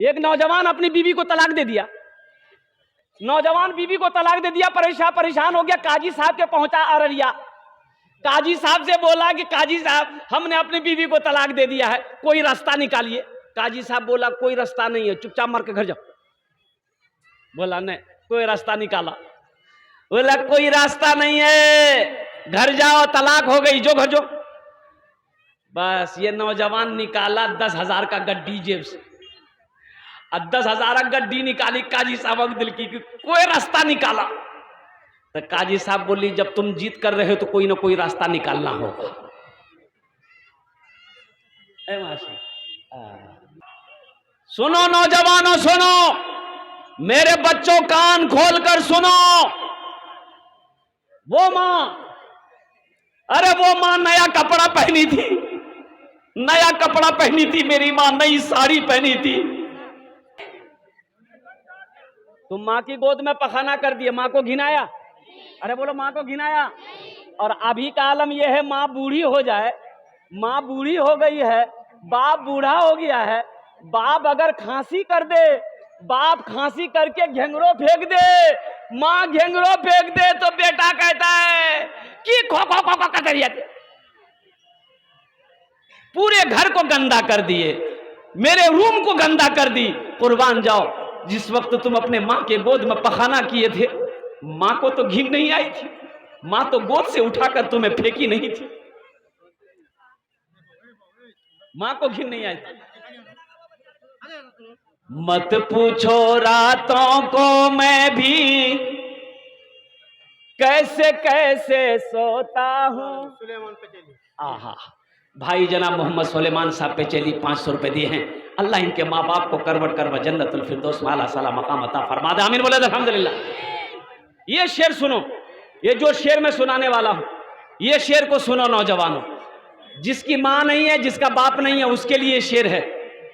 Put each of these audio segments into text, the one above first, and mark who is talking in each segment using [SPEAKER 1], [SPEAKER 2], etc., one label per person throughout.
[SPEAKER 1] एक नौजवान अपनी बीवी को तलाक दे दिया। नौजवान बीवी को तलाक दे दिया, परेशान हो गया। काजी साहब के पहुंचा अररिया। काजी साहब से बोला कि काजी साहब, हमने अपनी बीवी को तलाक दे दिया है, कोई रास्ता निकालिए। काजी साहब बोला कोई रास्ता नहीं है, चुपचाप मर के घर जाओ। बोला नहीं, कोई रास्ता निकाला। बोला कोई रास्ता नहीं है, घर जाओ, तलाक हो गई, जो घर जो। बस ये नौजवान निकाला 10,000 का गड्डी जेब से, और 10,000 का गड्डी निकाली काजी साहब दिल की, कोई रास्ता निकाला। तो काजी साहब बोली जब तुम जीत कर रहे हो तो कोई ना कोई रास्ता निकालना होगा। सुनो नौजवानों, सुनो मेरे बच्चों, कान खोलकर सुनो। वो मां, अरे वो मां नया कपड़ा पहनी थी, नया कपड़ा पहनी थी मेरी मां, नई साड़ी पहनी थी। तुम मां की गोद में पखाना कर दिए, मां को घिनाया। अरे बोलो, मां को घिनाया। और अभी का आलम यह है, मां बूढ़ी हो जाए, मां बूढ़ी हो गई है, बाप बूढ़ा हो गया है, बाप अगर खांसी कर दे, बाप खांसी करके घेंगरो फेंक दे, मां घेंगरो फेंक दे, तो बेटा कहता है कि खो खो खो खो कर दिया। पूरे घर को गंदा कर दिए, मेरे रूम को गंदा कर दी। कुर्बान जाओ, जिस वक्त तुम अपने मां के गोद में पखाना किए थे, मां को तो घिन नहीं आई थी, मां तो गोद से उठाकर तुम्हें फेंकी नहीं थी, मां को घिन नहीं आई थी। मत पूछो रातों को मैं भी कैसे कैसे सोता हूं। आहा, भाई जनाब मोहम्मद सुलेमान साहब पे चली 500 रुपए दिए हैं। अल्लाह इनके माँ बाप को करवट करवट जन्नतुल फिरदौस वाला साला मकाम अता फरमा दे। आमीन बोले अल्हम्दुलिल्लाह। ये शेर सुनो, ये जो शेर मैं सुनाने वाला हूं, ये शेर को सुनो नौजवानों। जिसकी माँ नहीं है, जिसका बाप नहीं है, उसके लिए शेर है।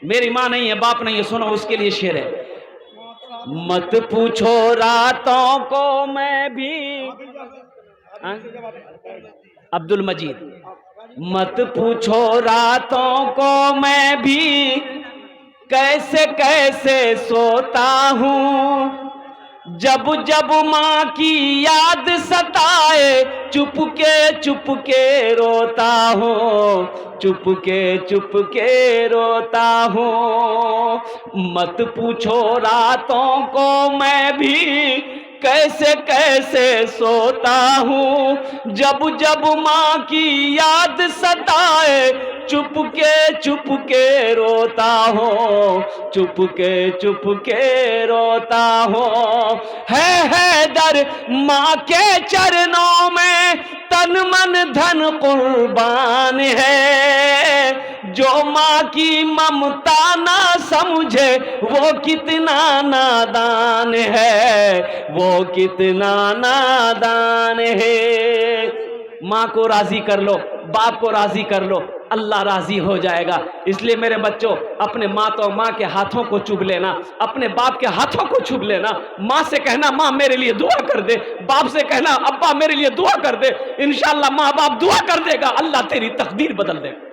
[SPEAKER 1] मेरी माँ नहीं है, बाप नहीं है, सुनो उसके लिए शेर है। मत पूछो रातों को मैं भी, अब्दुल मजीद, मत पूछो रातों को मैं भी कैसे कैसे सोता हूँ। जब जब माँ की याद सताए चुपके रोता हूँ, चुपके रोता हूँ। मत पूछो रातों को मैं भी कैसे कैसे सोता हूँ। जब जब माँ की याद सताए चुपके रोता हूँ, चुपके रोता हूँ। है दर माँ के चरणों में तन मन धन कुर्बान है। जो माँ की ममता ना समझे वो कितना नादान है, वो कितना नादान है। माँ को राजी कर लो, बाप को राजी कर लो, अल्लाह राजी हो जाएगा। इसलिए मेरे बच्चों, अपने माँ तो माँ के हाथों को चुभ लेना, अपने बाप के हाथों को चुभ लेना। माँ से कहना माँ मेरे लिए दुआ कर दे, बाप से कहना अब्बा मेरे लिए दुआ कर दे। इंशाअल्लाह माँ बाप दुआ कर देगा, अल्लाह तेरी तकदीर बदल देगा।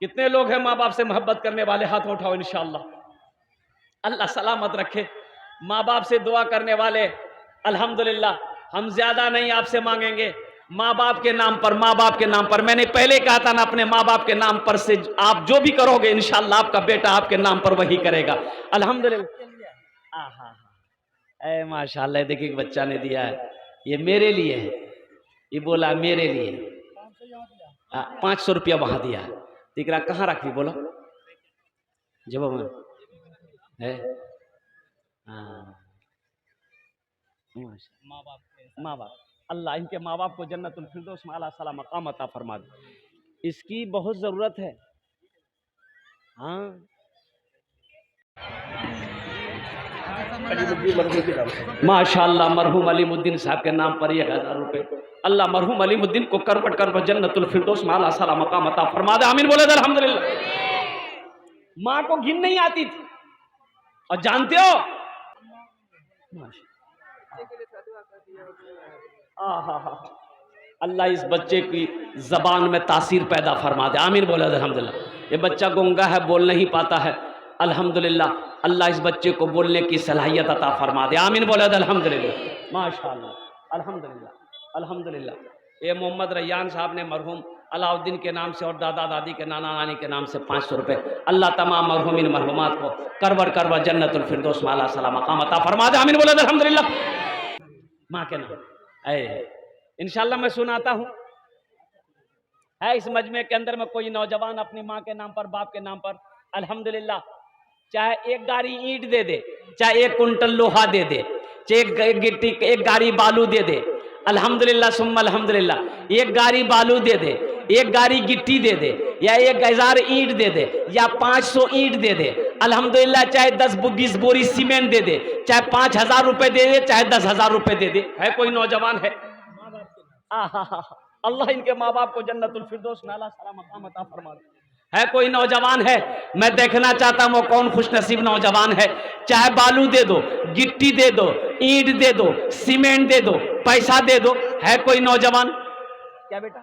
[SPEAKER 1] कितने लोग हैं माँ बाप से मोहब्बत करने वाले? हाथ उठाओ। इंशाअल्लाह अल्लाह सलामत रखे। माँ बाप से दुआ करने वाले अल्हम्दुलिल्लाह, हम ज्यादा नहीं आपसे मांगेंगे। माँ बाप के नाम पर, माँ बाप के नाम पर, मैंने पहले कहा था ना, अपने माँ बाप के नाम पर से आप जो भी करोगे इंशाअल्लाह आपका बेटा आपके नाम पर वही करेगा। अल्हम्दुलिल्लाह। हाँ, ऐ माशाअल्लाह, देखिए बच्चा ने दिया है, ये मेरे लिए है। ये बोला मेरे लिए 500 रुपया वहां दिया है। दिकरा कहाँ रखी बोलो? जब है माँ बाप, अल्लाह इनके माँ बाप को जन्नतुल फिरदौस में आला सलाम मकाम अता फरमा दे। इसकी बहुत जरूरत है। हाँ, माशाअल्लाह मरहूम अलीमुद्दीन साहब के नाम पर 1000 रुपए। अल्लाह मरहूम अलीमुद्दीन को करवट करवट जन्नतुल फिरदौस में आला सलाम मकाम अता फरमा दे। आमीन बोले अल्हम्दुलिल्लाह। माँ को घिन नहीं आती थी, और जानते हो अल्लाह इस बच्चे की जबान में तासीर पैदा फरमा दे। आमीन बोले अल्हम्दुलिल्लाह। ये बच्चा गूंगा है, बोल नहीं पाता है, अल्हम्दुलिल्लाह, अल्लाह इस बच्चे को बोलने की सलाहियत अता फरमा दे। आमीन बोले अल्हम्दुलिल्लाह, माशाअल्लाह, अल्हम्दुलिल्लाह, अल्हम्दुलिल्लाह। ये मोहम्मद रैयान साहब ने मरहूम अलाउद्दीन के नाम से और दादा दादी के नाना नानी के नाम से 500 रुपये। अल्लाह तमाम मरहूमिन मरहूमात को करबर करबर जन्नतुल फिरदौस में आला सलाम मकाम अता फरमा दे। आमीन बोले अल्हम्दुलिल्लाह। माँ के नाम इंशाल्लाह मैं सुनाता हूँ। है इस मजमे के अंदर में कोई नौजवान अपनी माँ के नाम पर, बाप के नाम पर, अल्हम्दुलिल्लाह, चाहे एक गाड़ी ईंट दे दे, चाहे 1 कुंटल लोहा दे दे, चाहे एक गिट्टी, एक गाड़ी बालू दे दे, अल्हम्दुलिल्लाह सुम्मा अल्हम्दुलिल्लाह, एक गाड़ी बालू दे दे, एक गाड़ी गिट्टी दे दे, या 1000 ईंट दे दे, या 500 ईंट दे दे, अल्हम्दुलिल्लाह, चाहे 10-20 बोरी सीमेंट दे दे, चाहे 5000 रुपए दे दे, चाहे 10,000 रुपए दे दे। है कोई नौजवान है? अल्लाह इनके माँ बाप को जन्नतुल फिरदौस में आला सलाम मकाम अता फरमा दे। है कोई नौजवान है? मैं देखना चाहता हूं वो कौन खुशनसीब नौजवान है। चाहे बालू दे दो, गिट्टी दे दो, ईंट दे दो, सीमेंट दे दो, पैसा दे दो। है कोई नौजवान? क्या बेटा?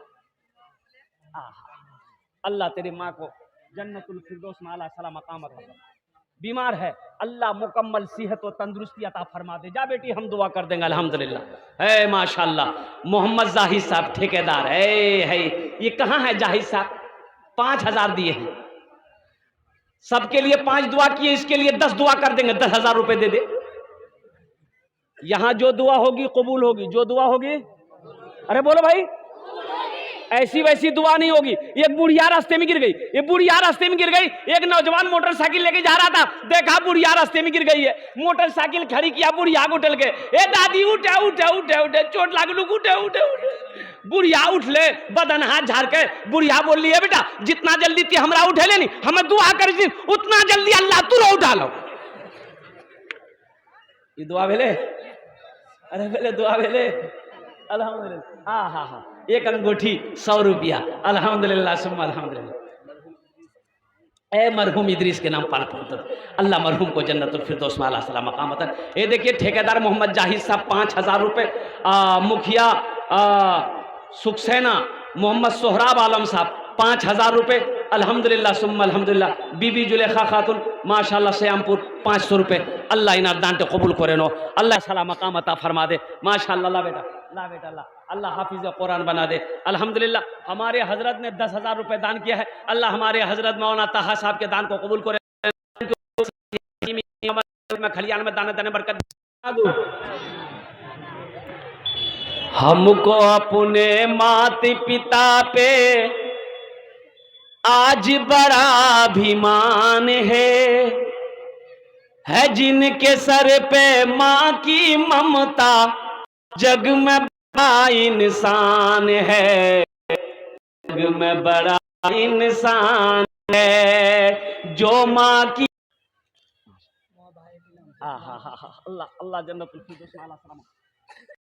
[SPEAKER 1] अल्लाह तेरी माँ को जन्नतुल फिरदौस में आला सलाम मकाम अता फरमा। बीमार है, अल्लाह मुकम्मल सेहत और तंदुरुस्ती अता फरमा दे। जा बेटी, हम दुआ कर देंगे अल्हम्दुलिल्लाह। है माशाअल्लाह, मोहम्मद जाहिद साहब ठेकेदार है। ये कहाँ है जाहिद साहब? 5000 दिए हैं, सबके लिए 5 दुआ किए, इसके लिए 10 दुआ कर देंगे। 10,000 रुपए दे दे। यहां जो दुआ होगी कबूल होगी, जो दुआ होगी, अरे बोलो भाई, ऐसी वैसी दुआ नहीं होगी। एक बुढ़िया रास्ते में गिर गई, ये बुढ़िया रास्ते में गिर गई। एक नौजवान मोटरसाइकिल लेके जा रहा था, देखा बुढ़िया रास्ते में गिर गई है, मोटरसाइकिल खड़ी किया, बुढ़िया को उठल के, ए दादी उठे उठे उठे उठे, चोट लागल, उठे उठे उठे। बुढ़िया उठ ले, बदन हाथ झाड़ के बुढ़िया बोल रही है, बेटा जितना जल्दी ती हमरा उठे ले, नहीं हम दुआ कर उतना जल्दी अल्लाह तुरो उठा लो। ये दुआ भेले? अरे भेले, दुआ भेले अल्हम्दुलिल्लाह। हाँ, एक अंगूठी 100 रुपया, अल्हम्दुलिल्लाह सुम्मा अल्हम्दुलिल्लाह। ए मरहूम इदरीस के नाम पर अल्लाह मरहूम को जन्नतुल फिरदौस में आला सलाम मकाम अता। ये देखिए ठेकेदार मोहम्मद जाहिद साहब 5000 रुपये, मुखिया सुखसेना मोहम्मद सोहराब आलम साहब 5000 रुपये, अल्हम्दुलिल्लाह सुम्मा अल्हम्दुलिल्लाह। बीबी जुलेखा खातून माशाअल्लाह श्यामपुर 500 रुपये। अल्लाह इनार दान के कबूल करे नो, अल्लाह सलाम मकाम अता फरमा दे। माशाअल्लाह, ला बेटा, ला बेटा, ला, अल्लाह हाफिज कुरान बना दे। अल्हम्दुलिल्लाह, हमारे हजरत ने 10,000 रुपये दान किया है। अल्लाह हमारे हजरत मौलाना ताहा साहब के दान को कबूल करे, खलियान में दाने दाने बरकत। हमको अपने माता पिता पे आज बड़ा अभिमान है जिनके सर पे माँ की ममता, जग में बड़ा इंसान है, जग में बड़ा इंसान है जो माँ की। अल्लाह अल्लाह जन्नतुल फिरदौस में आला सलाम।